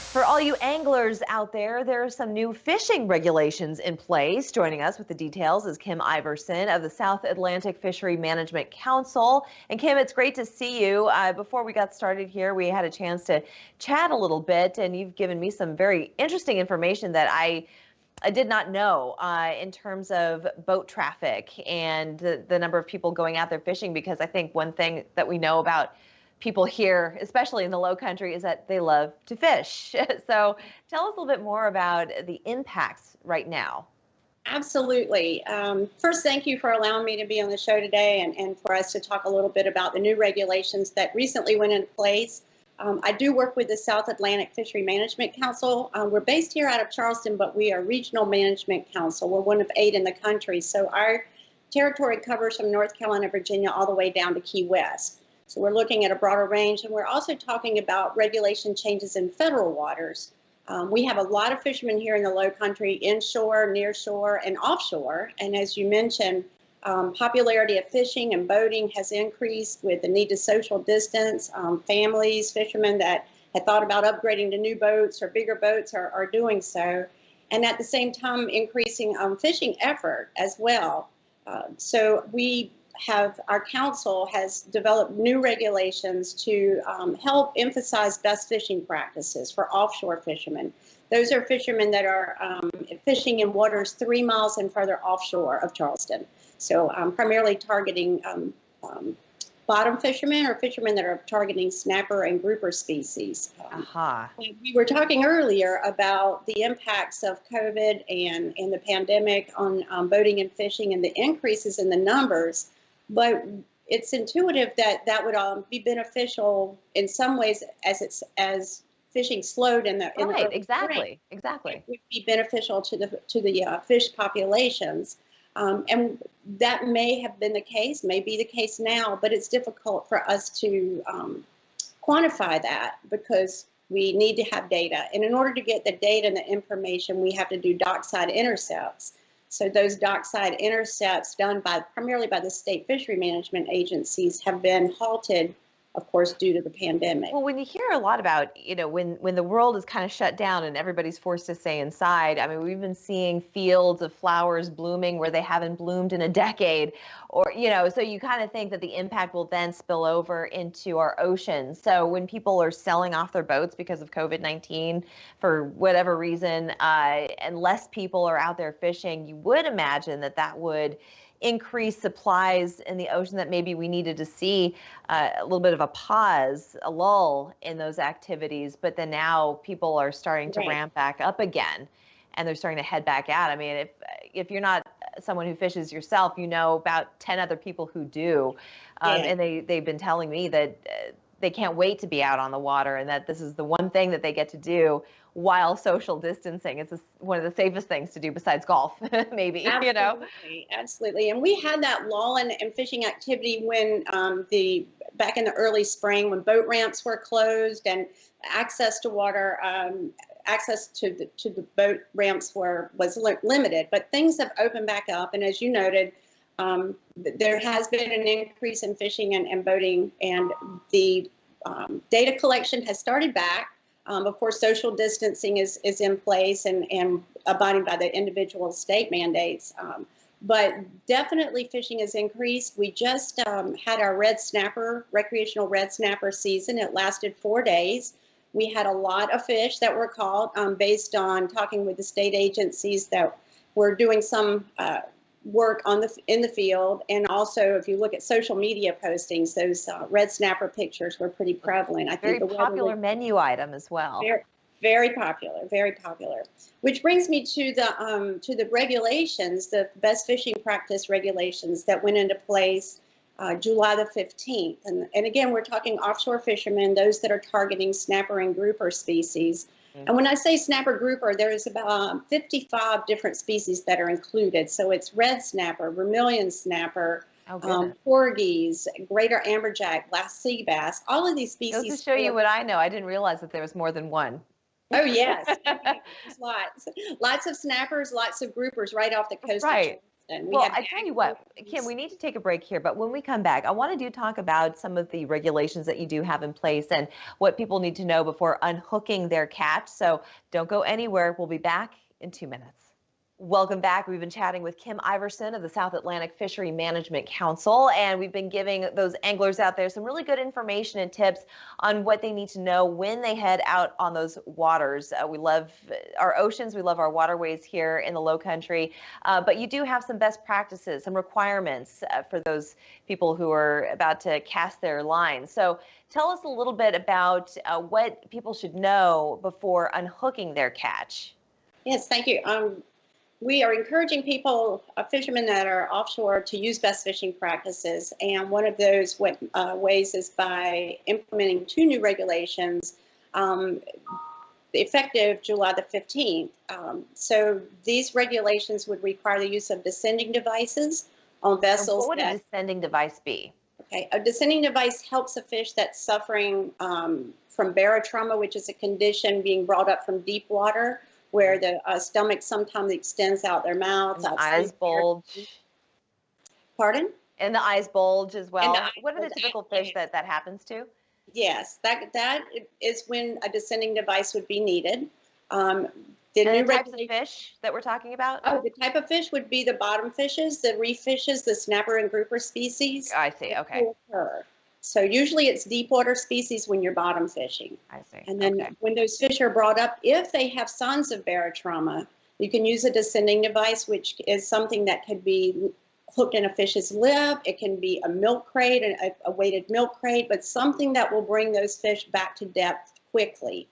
For all you anglers out there, there are some new fishing regulations in place. Joining us with the details is Kim Iverson of the South Atlantic Fishery Management Council. And Kim, it's great to see you. Before we got started here, we had a chance to chat a little bit, and you've given me some very interesting information that I did not know in terms of boat traffic and the number of people going out there fishing, because I think one thing that we know about people here, especially in the low country, is that they love to fish. So tell us a little bit more about the impacts right now. Absolutely. First, thank you for allowing me to be on the show today and for us to talk a little bit about the new regulations that recently went into place. I do work with the South Atlantic Fishery Management Council. We're based here out of Charleston, but we are Regional Management Council. We're one of 8 in the country. So our territory covers from North Carolina, Virginia, all the way down to Key West. So we're looking at a broader range, and we're also talking about regulation changes in federal waters. We have a lot of fishermen here in the low country, inshore, near shore, and offshore. And as you mentioned, popularity of fishing and boating has increased with the need to social distance. Families, fishermen that had thought about upgrading to new boats or bigger boats are doing so. And at the same time, increasing fishing effort as well. Our council has developed new regulations to help emphasize best fishing practices for offshore fishermen. Those are fishermen that are fishing in waters 3 miles and further offshore of Charleston. So primarily targeting bottom fishermen or fishermen that are targeting snapper and grouper species. We were talking earlier about the impacts of COVID and the pandemic on boating and fishing and the increases in the numbers. But it's intuitive that would be beneficial in some ways as fishing slowed in the Exactly. It would be beneficial to the fish populations, and that may have been the case, may be the case now, but it's difficult for us to quantify that because we need to have data, and in order to get the data and the information, we have to do dockside intercepts. So those dockside intercepts done primarily by the state fishery management agencies have been halted, of course, due to the pandemic. Well, when you hear a lot about, when the world is kind of shut down and everybody's forced to stay inside, I mean, we've been seeing fields of flowers blooming where they haven't bloomed in a decade, or, so you kind of think that the impact will then spill over into our oceans. So when people are selling off their boats because of COVID-19 for whatever reason, and less people are out there fishing, you would imagine that would increase supplies in the ocean, that maybe we needed to see a little bit of a pause, a lull in those activities. But then now people are starting to ramp back up again, and they're starting to head back out. I mean, if you're not someone who fishes yourself, you know about 10 other people who do. And they've been telling me that they can't wait to be out on the water, and that this is the one thing that they get to do while social distancing. It's one of the safest things to do besides golf, maybe. Absolutely. And we had that lull in fishing activity when back in the early spring, when boat ramps were closed and access to water, access to the boat ramps was limited. But things have opened back up, and as you noted, there has been an increase in fishing and boating, and the data collection has started back. Of course, social distancing is in place and abiding by the individual state mandates. But definitely fishing has increased. We just had our recreational red snapper season. It lasted 4 days. We had a lot of fish that were caught based on talking with the state agencies that were doing some work in the field, and also if you look at social media postings, those red snapper pictures were pretty prevalent. I think very popular menu item as well. Very popular, very popular. Which brings me to the regulations, the best fishing practice regulations that went into place July the 15th, and again we're talking offshore fishermen, those that are targeting snapper and grouper species. And when I say snapper grouper, there is about 55 different species that are included. So it's red snapper, vermilion snapper, porgies, greater amberjack, glass sea bass, all of these species. Just to show you what I know, I didn't realize that there was more than one. Oh, yes. There's lots of snappers, lots of groupers right off the coast. Right. And we Well, have I tell you what, Kim, we need to take a break here, but when we come back, I want to talk about some of the regulations that you do have in place and what people need to know before unhooking their catch. So don't go anywhere. We'll be back in 2 minutes. Welcome back. We've been chatting with Kim Iverson of the South Atlantic Fishery Management Council, and we've been giving those anglers out there some really good information and tips on what they need to know when they head out on those waters. We love our oceans. We love our waterways here in the Low Country, but you do have some best practices, some requirements for those people who are about to cast their lines. So tell us a little bit about what people should know before unhooking their catch. Yes, thank you. We are encouraging people, fishermen that are offshore, to use best fishing practices. And one of those ways is by implementing 2 new regulations effective July the 15th. So these regulations would require the use of descending devices on vessels. What would a descending device be? Okay, a descending device helps a fish that's suffering from barotrauma, which is a condition being brought up from deep water, where the stomach sometimes extends out their mouth. And the eyes bulge. Pardon? And the eyes bulge as well. What are the bulge. typical fish that happens to? Yes, that is when a descending device would be needed. The types of fish that we're talking about? Oh, the type of fish would be the bottom fishes, the reef fishes, the snapper and grouper species. I see, okay. So usually it's deep water species when you're bottom fishing. I see. And then when those fish are brought up, if they have signs of barotrauma, you can use a descending device, which is something that could be hooked in a fish's lip. It can be a milk crate, a weighted milk crate, but something that will bring those fish back to depth quickly.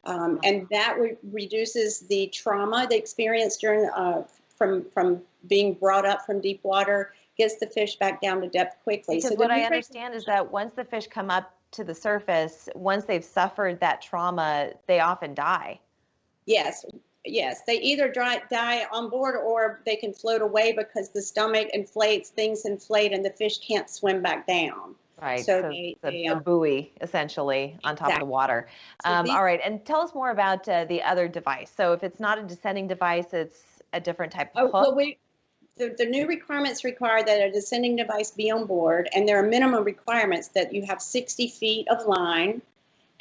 And that reduces the trauma they experience during from being brought up from deep water, gets the fish back down to depth quickly. Because what I understand is that once the fish come up to the surface, once they've suffered that trauma, they often die. Yes, they either die on board or they can float away because the stomach inflates, things inflate, and the fish can't swim back down. Right, so it's a buoy, essentially, on top of the water. All right, and tell us more about the other device. So if it's not a descending device, it's a different type of hook? Well, the new requirements require that a descending device be on board, and there are minimum requirements that you have 60 feet of line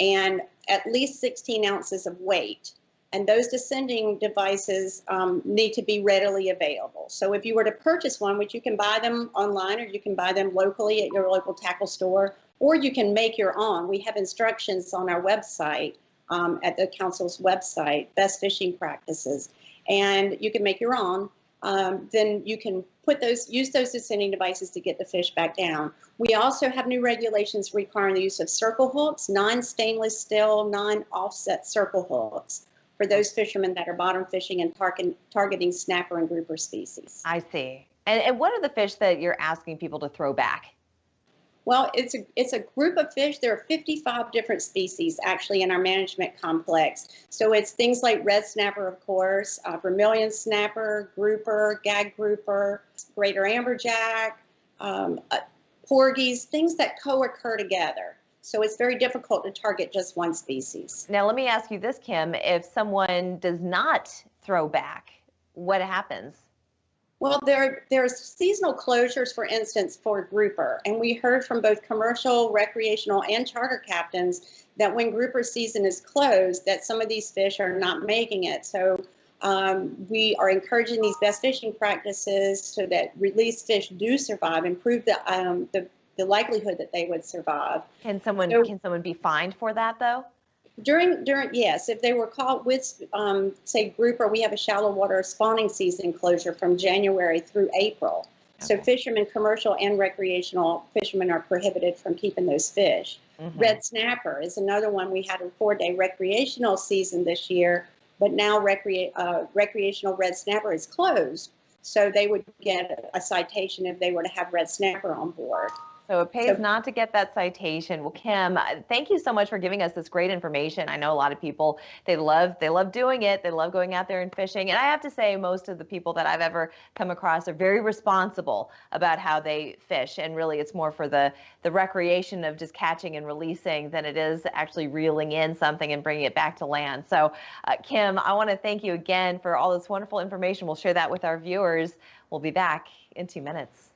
and at least 16 ounces of weight. And those descending devices need to be readily available. So if you were to purchase one, which you can buy them online or you can buy them locally at your local tackle store, or you can make your own. We have instructions on our website, at the council's website, Best Fishing Practices, and you can make your own. Then you can use those descending devices to get the fish back down. We also have new regulations requiring the use of circle hooks, non-stainless steel, non-offset circle hooks for those fishermen that are bottom fishing and targeting snapper and grouper species. I see. And what are the fish that you're asking people to throw back? Well, it's a group of fish. There are 55 different species actually in our management complex. So it's things like red snapper, of course, vermilion snapper, grouper, gag grouper, greater amberjack, porgies, things that co-occur together. So it's very difficult to target just one species. Now, let me ask you this, Kim. If someone does not throw back, what happens? Well, there's seasonal closures, for instance, for grouper. And we heard from both commercial, recreational, and charter captains that when grouper season is closed, that some of these fish are not making it. So we are encouraging these best fishing practices so that released fish do survive, improve the likelihood that they would survive. Can someone be fined for that, though? Yes, if they were caught with, say, grouper, we have a shallow water spawning season closure from January through April. Okay. So fishermen, commercial and recreational fishermen, are prohibited from keeping those fish. Mm-hmm. Red snapper is another one. We had a 4-day recreational season this year, but now recreational red snapper is closed. So they would get a citation if they were to have red snapper on board. So it pays So not to get that citation. Well, Kim, thank you so much for giving us this great information. I know a lot of people, they love doing it. They love going out there and fishing. And I have to say, most of the people that I've ever come across are very responsible about how they fish. And really, it's more for the recreation of just catching and releasing than it is actually reeling in something and bringing it back to land. So, Kim, I want to thank you again for all this wonderful information. We'll share that with our viewers. We'll be back in 2 minutes.